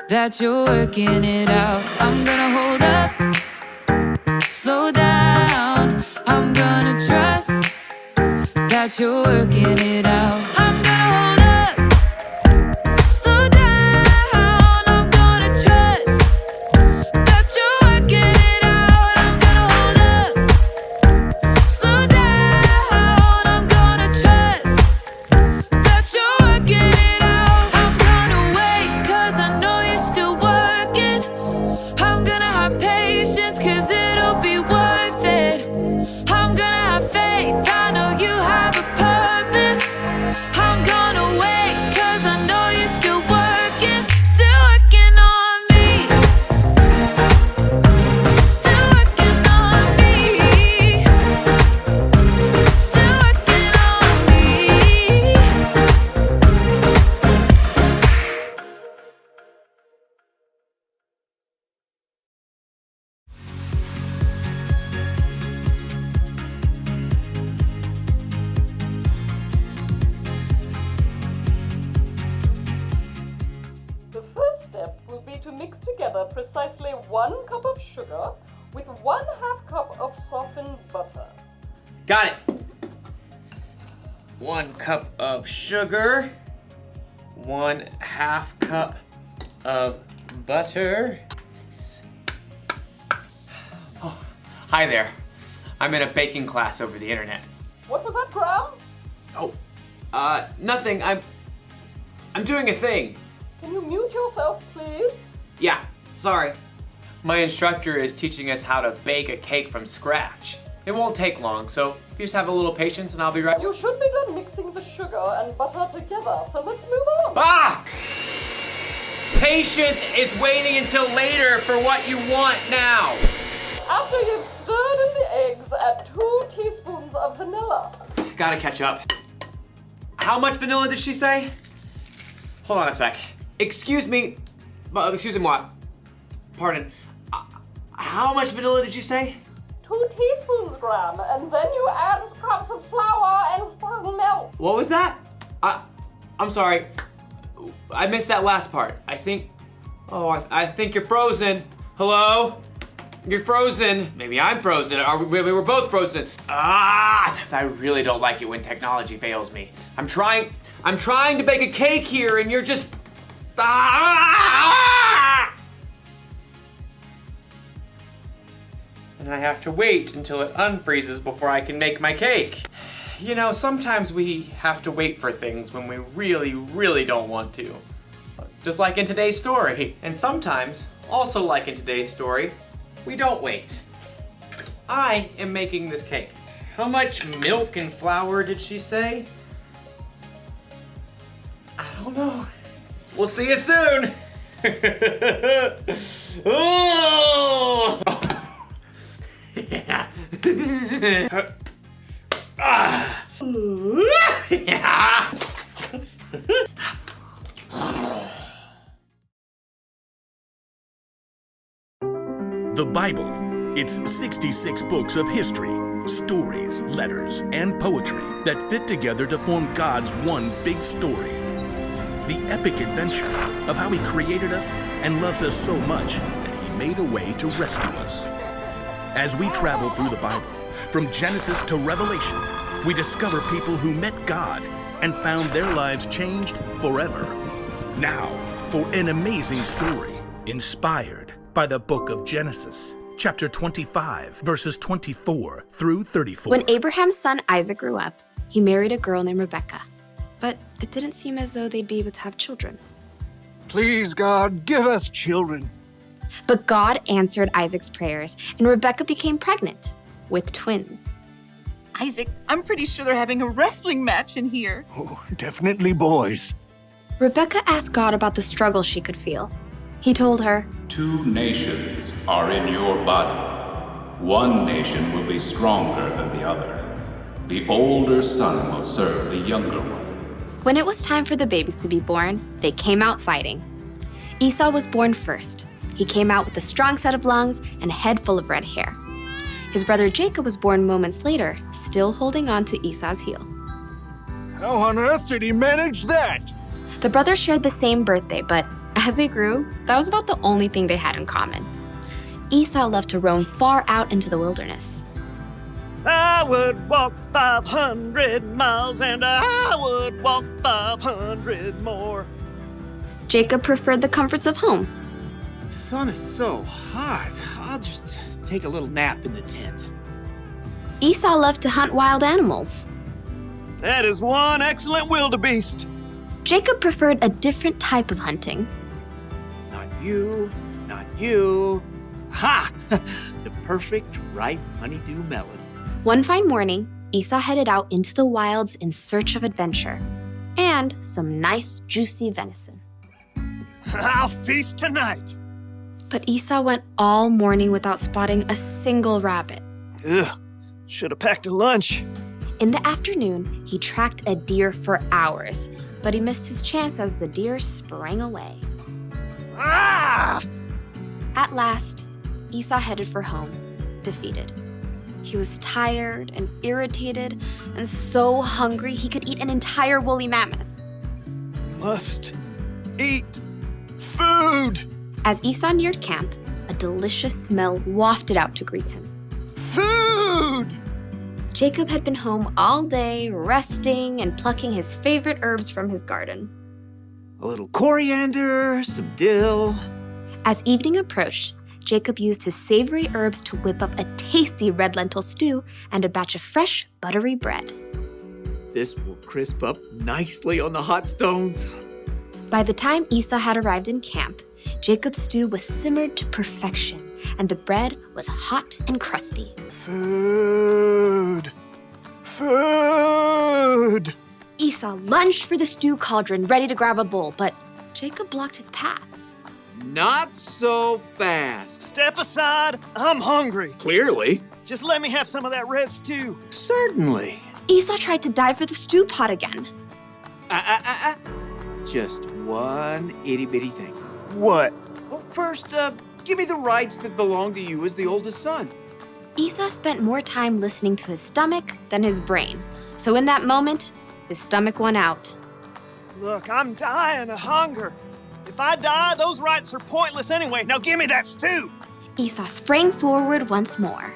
that you're working it out. I'm gonna hold up, slow down. I'm gonna trust that you're working it out. I'm gonna hold up, slow down. I'm gonna trust that you're working it out. I'm gonna hold up, slow down. I'm gonna trust that you're working it out. I'm gonna wait, 'cause I know you're still working. I'm gonna have patience, 'cause it'll be worth it. I'm gonna have faith, I know you have a purpose. I'm gonna wait, 'cause I know you're still working on me. Still working on me. Still working on me. The first step will be to mix together precisely 1 cup of sugar with 1/2 cup of softened butter. Got it. 1 cup of sugar, 1/2 cup of butter. Oh, hi there. I'm in a baking class over the internet. What was that, Graham? Oh, nothing. I'm doing a thing. Can you mute yourself, please? Yeah, sorry. My instructor is teaching us how to bake a cake from scratch. It won't take long, so you just have a little patience and I'll be right. You should be done mixing the sugar and butter together, so let's move on. Ah! Patience is waiting until later for what you want now. After you've stirred in the eggs, add 2 teaspoons of vanilla. Gotta catch up. How much vanilla did she say? Hold on a sec. Excuse me. Excuse me, what? Pardon. How much vanilla did you say? 2 teaspoons, Graham, and then you add cups of flour and milk. What was that? I'm sorry. I missed that last part. I think you're frozen. Hello? You're frozen. Maybe I'm frozen. We were both frozen. I really don't like it when technology fails me. I'm trying to bake a cake here and you're just... And I have to wait until it unfreezes before I can make my cake. You know, sometimes we have to wait for things when we really, really don't want to. Just like in today's story. And sometimes, also like in today's story, we don't wait. I am making this cake. How much milk and flour did she say? I don't know. We'll see you soon. Oh! Yeah. Yeah. The Bible. It's 66 books of history, stories, letters, and poetry that fit together to form God's one big story. The epic adventure of how He created us and loves us so much that He made a way to rescue us. As we travel through the Bible, from Genesis to Revelation, we discover people who met God and found their lives changed forever. Now, for an amazing story inspired by the book of Genesis, chapter 25, verses 24 through 34. When Abraham's son Isaac grew up, he married a girl named Rebekah. But it didn't seem as though they'd be able to have children. Please, God, give us children. But God answered Isaac's prayers, and Rebekah became pregnant with twins. Isaac, I'm pretty sure they're having a wrestling match in here. Oh, definitely boys. Rebekah asked God about the struggle she could feel. He told her, 2 nations are in your body. 1 nation will be stronger than the other. The older son will serve the younger one. when it was time for the babies to be born, they came out fighting. Esau was born first. He came out with a strong set of lungs and a head full of red hair. His brother Jacob was born moments later, still holding on to Esau's heel. How on earth did he manage that? The brothers shared the same birthday, but a As they grew, that was about the only thing they had in common. Esau loved to roam far out into the wilderness. I would walk 500 miles and I would walk 500 more. Jacob preferred the comforts of home. The sun is so hot. I'll just take a little nap in the tent. Esau loved to hunt wild animals. That is one excellent wildebeest. Jacob preferred a different type of hunting. Not you, not you. Ha! The perfect ripe honeydew melon. One fine morning, Esau headed out into the wilds in search of adventure and some nice, juicy venison. I'll feast tonight. But Esau went all morning without spotting a single rabbit. Ugh, should have packed a lunch. In the afternoon, he tracked a deer for hours, but he missed his chance as the deer sprang away. Ah! At last, Esau headed for home, defeated. He was tired and irritated and so hungry he could eat an entire woolly mammoth. Must eat food. As Esau neared camp, a delicious smell wafted out to greet him. Food! Jacob had been home all day, resting and plucking his favorite herbs from his garden. A little coriander, some dill. As evening approached, Jacob used his savory herbs to whip up a tasty red lentil stew and a batch of fresh, buttery bread. This will crisp up nicely on the hot stones. By the time Esau had arrived in camp, Jacob's stew was simmered to perfection, and the bread was hot and crusty. Food! Food! Esau lunged for the stew cauldron, ready to grab a bowl, but Jacob blocked his path. Not so fast. Step aside, I'm hungry. Clearly. Just let me have some of that red stew. Certainly. Esau tried to dive for the stew pot again. Just one itty-bitty thing. What? Well, first, give me the rights that belong to you as the oldest son. Esau spent more time listening to his stomach than his brain, so in that moment, his stomach won out. Look, I'm dying of hunger. If I die, those rights are pointless anyway. Now give me that stew. Esau sprang forward once more.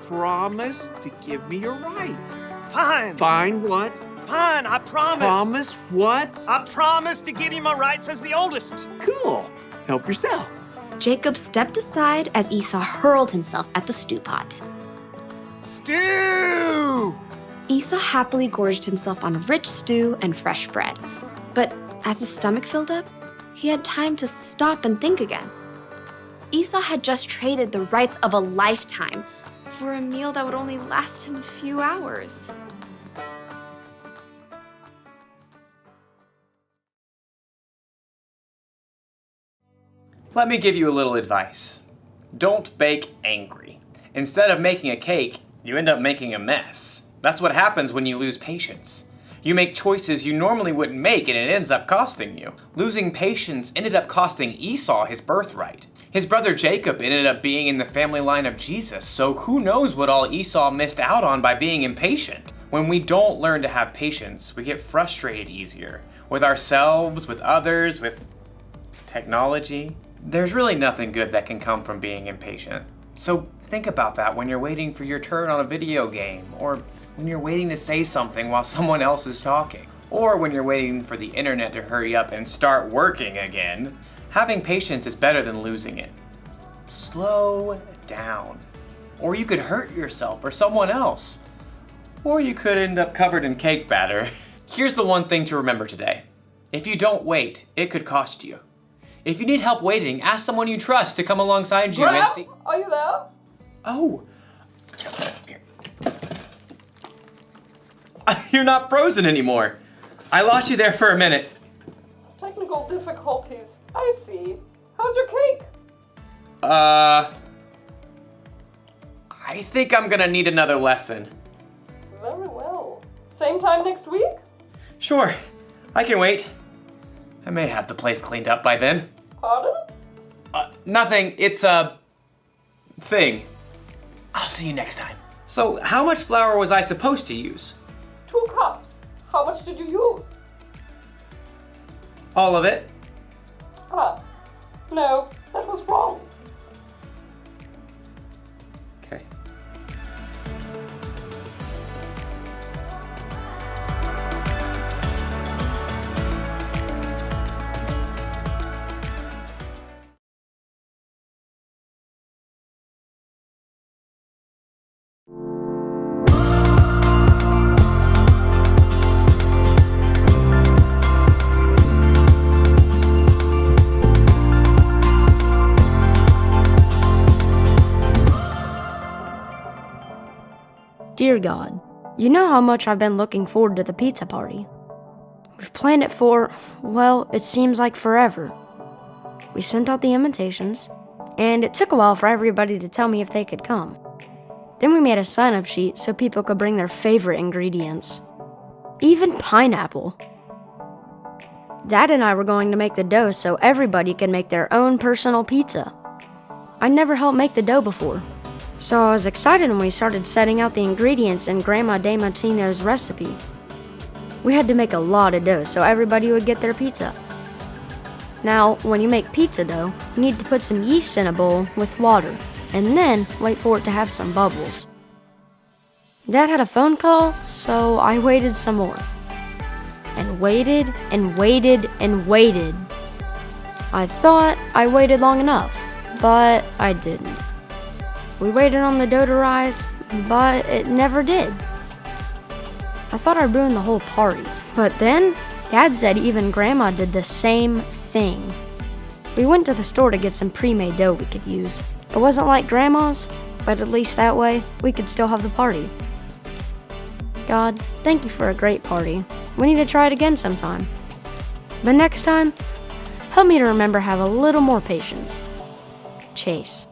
Promise to give me your rights. Fine. Fine what? Fine, I promise. Promise what? I promise to give you my rights as the oldest. Cool. Help yourself. Jacob stepped aside as Esau hurled himself at the stew pot. Stew! Esau happily gorged himself on rich stew and fresh bread. But as his stomach filled up, he had time to stop and think again. Esau had just traded the rights of a lifetime for a meal that would only last him a few hours. Let me give you a little advice. Don't bake angry. Instead of making a cake, you end up making a mess. That's what happens when you lose patience. You make choices you normally wouldn't make and it ends up costing you. Losing patience ended up costing Esau his birthright. His brother Jacob ended up being in the family line of Jesus, so who knows what all Esau missed out on by being impatient. When we don't learn to have patience, we get frustrated easier. With ourselves, with others, with technology. There's really nothing good that can come from being impatient. So think about that when you're waiting for your turn on a video game, or when you're waiting to say something while someone else is talking, or when you're waiting for the internet to hurry up and start working again. Having patience is better than losing it. Slow down. Or you could hurt yourself or someone else. Or you could end up covered in cake batter. Here's the one thing to remember today. If you don't wait, it could cost you. If you need help waiting, ask someone you trust to come alongside you and see. Are you there? Oh. You're not frozen anymore. I lost you there for a minute. Technical difficulties. I see. How's your cake? I think I'm gonna need another lesson. Very well. Same time next week? Sure, I can wait. I may have the place cleaned up by then. Pardon? Nothing, it's a thing. I'll see you next time. So, how much flour was I supposed to use? 2 cups. How much did you use? All of it? Ah, no, that was wrong. Okay. Dear God, you know how much I've been looking forward to the pizza party. We've planned it for, well, it seems like forever. We sent out the invitations, and it took a while for everybody to tell me if they could come. Then we made a sign-up sheet so people could bring their favorite ingredients. Even pineapple. Dad and I were going to make the dough so everybody could make their own personal pizza. I never helped make the dough before, so I was excited when we started setting out the ingredients in Grandma DeMartino's recipe. We had to make a lot of dough so everybody would get their pizza. Now, when you make pizza dough, you need to put some yeast in a bowl with water, and then wait for it to have some bubbles. Dad had a phone call, so I waited some more. And waited and waited and waited. I thought I waited long enough, but I didn't. We waited on the dough to rise, but it never did. I thought I ruined the whole party, but then Dad said even Grandma did the same thing. We went to the store to get some pre-made dough we could use. It wasn't like Grandma's, but at least that way we could still have the party. God, thank you for a great party. We need to try it again sometime. But next time, help me to remember have a little more patience. Chase.